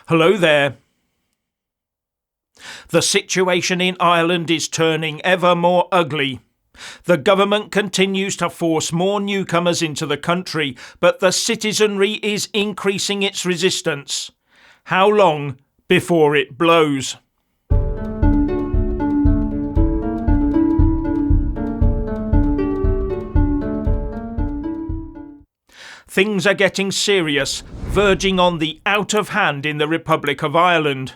Hello there. The situation in Ireland is turning ever more ugly. The government continues to force more newcomers into the country, but the citizenry is increasing its resistance. How long before it blows? Things are getting serious, verging on the out of hand in the Republic of Ireland.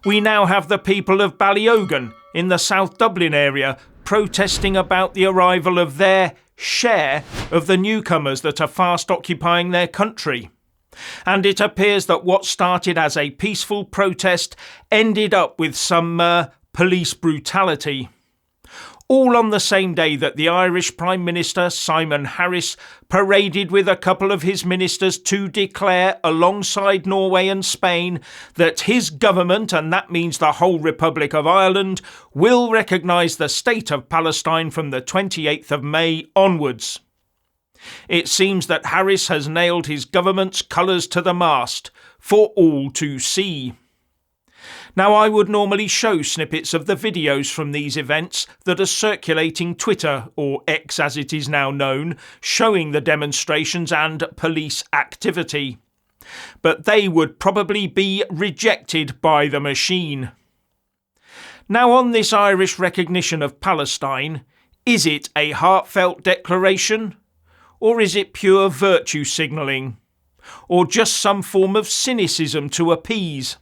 We now have the people of Ballyogan in the South Dublin area protesting about the arrival of their share of the newcomers that are fast occupying their country. And it appears that what started as a peaceful protest ended up with some police brutality. All on the same day that the Irish Prime Minister, Simon Harris, paraded with a couple of his ministers to declare, alongside Norway and Spain, that his government, and that means the whole Republic of Ireland, will recognise the state of Palestine from the 28th of May onwards. It seems that Harris has nailed his government's colours to the mast, for all to see. Now, I would normally show snippets of the videos from these events that are circulating Twitter, or X as it is now known, showing the demonstrations and police activity. But they would probably be rejected by the machine. Now, on this Irish recognition of Palestine, is it a heartfelt declaration? Or is it pure virtue signalling? Or just some form of cynicism to appease?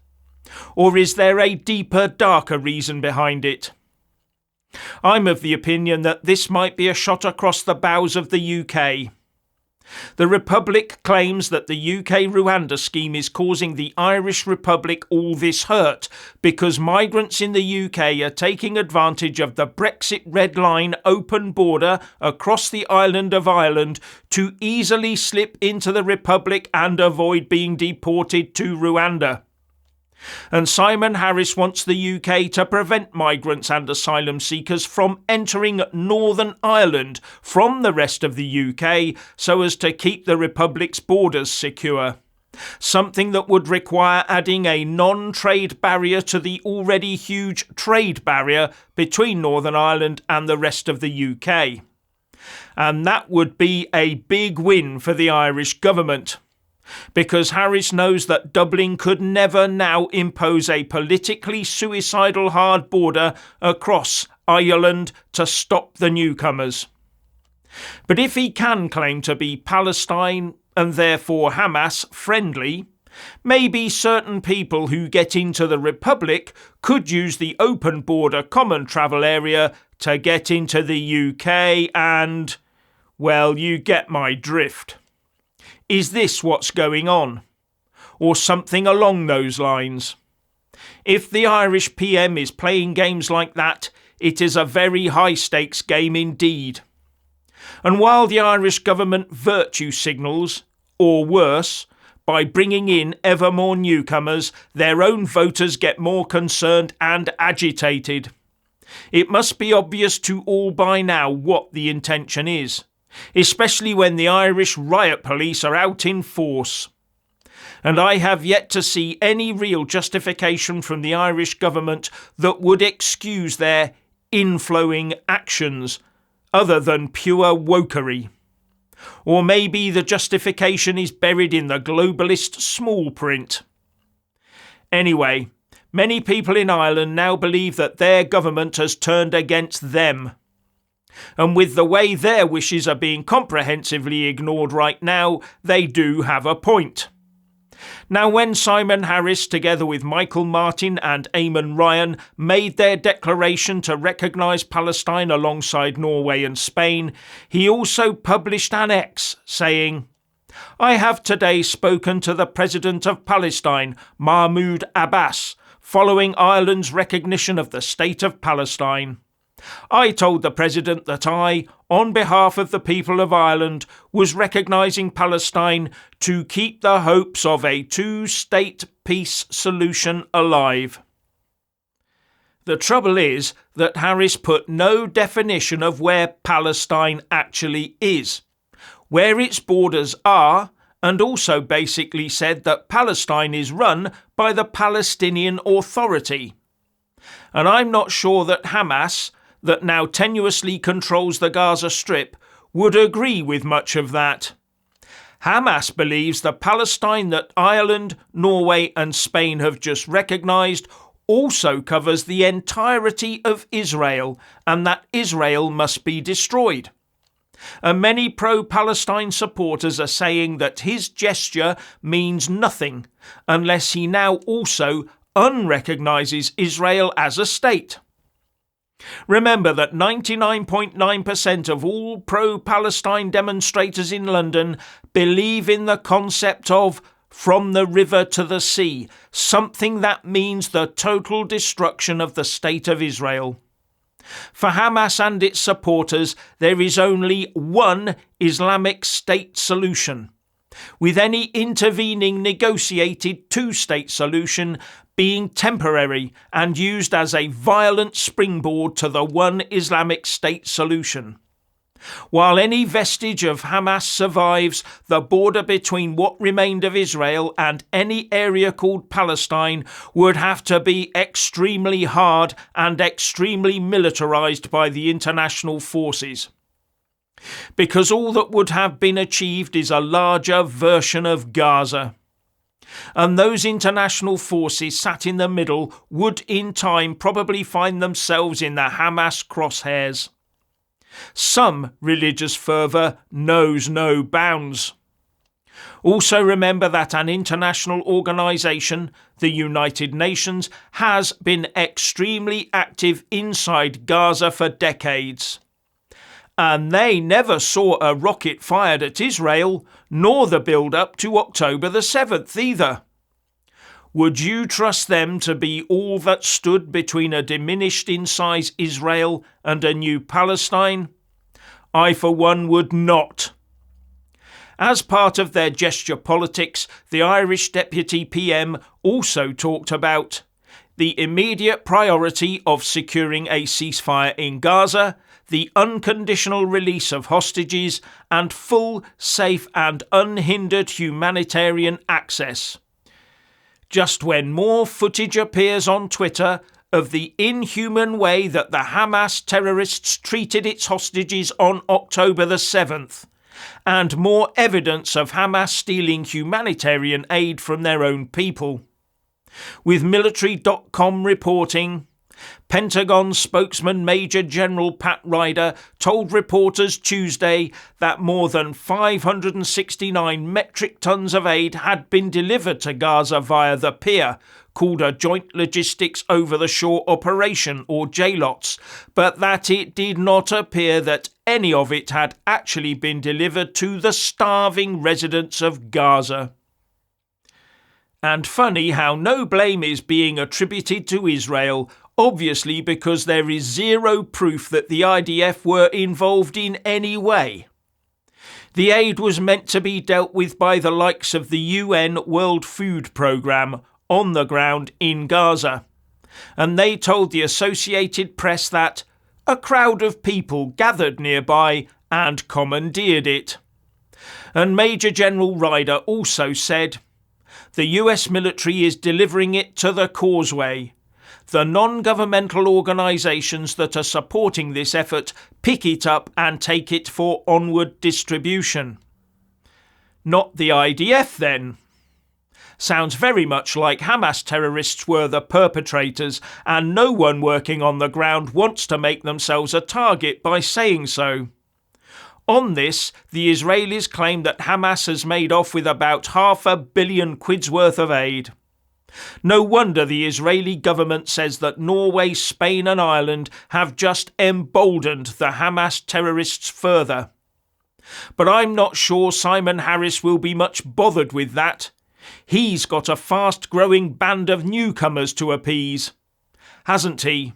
Or is there a deeper, darker reason behind it? I'm of the opinion that this might be a shot across the bows of the UK. The Republic claims that the UK Rwanda scheme is causing the Irish Republic all this hurt because migrants in the UK are taking advantage of the Brexit red line open border across the island of Ireland to easily slip into the Republic and avoid being deported to Rwanda. And Simon Harris wants the UK to prevent migrants and asylum seekers from entering Northern Ireland from the rest of the UK so as to keep the Republic's borders secure. Something that would require adding a non-trade barrier to the already huge trade barrier between Northern Ireland and the rest of the UK. And that would be a big win for the Irish government. Because Harris knows that Dublin could never now impose a politically suicidal hard border across Ireland to stop the newcomers. But if he can claim to be Palestine and therefore Hamas friendly, maybe certain people who get into the Republic could use the open border common travel area to get into the UK and, well, you get my drift. Is this what's going on? Or something along those lines? If the Irish PM is playing games like that, it is a very high-stakes game indeed. And while the Irish government virtue signals, or worse, by bringing in ever more newcomers, their own voters get more concerned and agitated. It must be obvious to all by now what the intention is. Especially when the Irish riot police are out in force. And I have yet to see any real justification from the Irish government that would excuse their inflowing actions, other than pure wokery. Or maybe the justification is buried in the globalist small print. Anyway, many people in Ireland now believe that their government has turned against them. And with the way their wishes are being comprehensively ignored right now, they do have a point. Now, when Simon Harris, together with Michael Martin and Eamon Ryan, made their declaration to recognise Palestine alongside Norway and Spain, he also published an X saying, "I have today spoken to the President of Palestine, Mahmoud Abbas, following Ireland's recognition of the State of Palestine. I told the President that I, on behalf of the people of Ireland, was recognising Palestine to keep the hopes of a two-state peace solution alive." The trouble is that Harris put no definition of where Palestine actually is, where its borders are, and also basically said that Palestine is run by the Palestinian Authority. And I'm not sure that Hamas, that now tenuously controls the Gaza Strip, would agree with much of that. Hamas believes the Palestine that Ireland, Norway and Spain have just recognised also covers the entirety of Israel, and that Israel must be destroyed. And many pro-Palestine supporters are saying that his gesture means nothing unless he now also unrecognises Israel as a state. Remember that 99.9% of all pro-Palestine demonstrators in London believe in the concept of from the river to the sea, something that means the total destruction of the state of Israel. For Hamas and its supporters, there is only one Islamic State solution, with any intervening negotiated two-state solution being temporary and used as a violent springboard to the one Islamic State solution. While any vestige of Hamas survives, the border between what remained of Israel and any area called Palestine would have to be extremely hard and extremely militarized by the international forces. Because all that would have been achieved is a larger version of Gaza. And those international forces sat in the middle would in time probably find themselves in the Hamas crosshairs. Some religious fervour knows no bounds. Also remember that an international organisation, the United Nations, has been extremely active inside Gaza for decades. And they never saw a rocket fired at Israel, nor the build-up to October the 7th either. Would you trust them to be all that stood between a diminished in size Israel and a new Palestine? I, for one, would not. As part of their gesture politics, the Irish Deputy PM also talked about the immediate priority of securing a ceasefire in Gaza, the unconditional release of hostages, and full, safe and unhindered humanitarian access. Just when more footage appears on Twitter of the inhuman way that the Hamas terrorists treated its hostages on October the 7th, and more evidence of Hamas stealing humanitarian aid from their own people. With military.com reporting, Pentagon spokesman Major General Pat Ryder told reporters Tuesday that more than 569 metric tons of aid had been delivered to Gaza via the pier, called a Joint Logistics Over-the-Shore Operation, or JLOTS, but that it did not appear that any of it had actually been delivered to the starving residents of Gaza. And funny how no blame is being attributed to Israel, obviously because there is zero proof that the IDF were involved in any way. The aid was meant to be dealt with by the likes of the UN World Food Programme on the ground in Gaza, and they told the Associated Press that a crowd of people gathered nearby and commandeered it. And Major General Ryder also said, "The US military is delivering it to the causeway. The non-governmental organisations that are supporting this effort pick it up and take it for onward distribution." Not the IDF then. Sounds very much like Hamas terrorists were the perpetrators, and no one working on the ground wants to make themselves a target by saying so. On this, the Israelis claim that Hamas has made off with about £500 million worth of aid. No wonder the Israeli government says that Norway, Spain and Ireland have just emboldened the Hamas terrorists further. But I'm not sure Simon Harris will be much bothered with that. He's got a fast-growing band of newcomers to appease, hasn't he?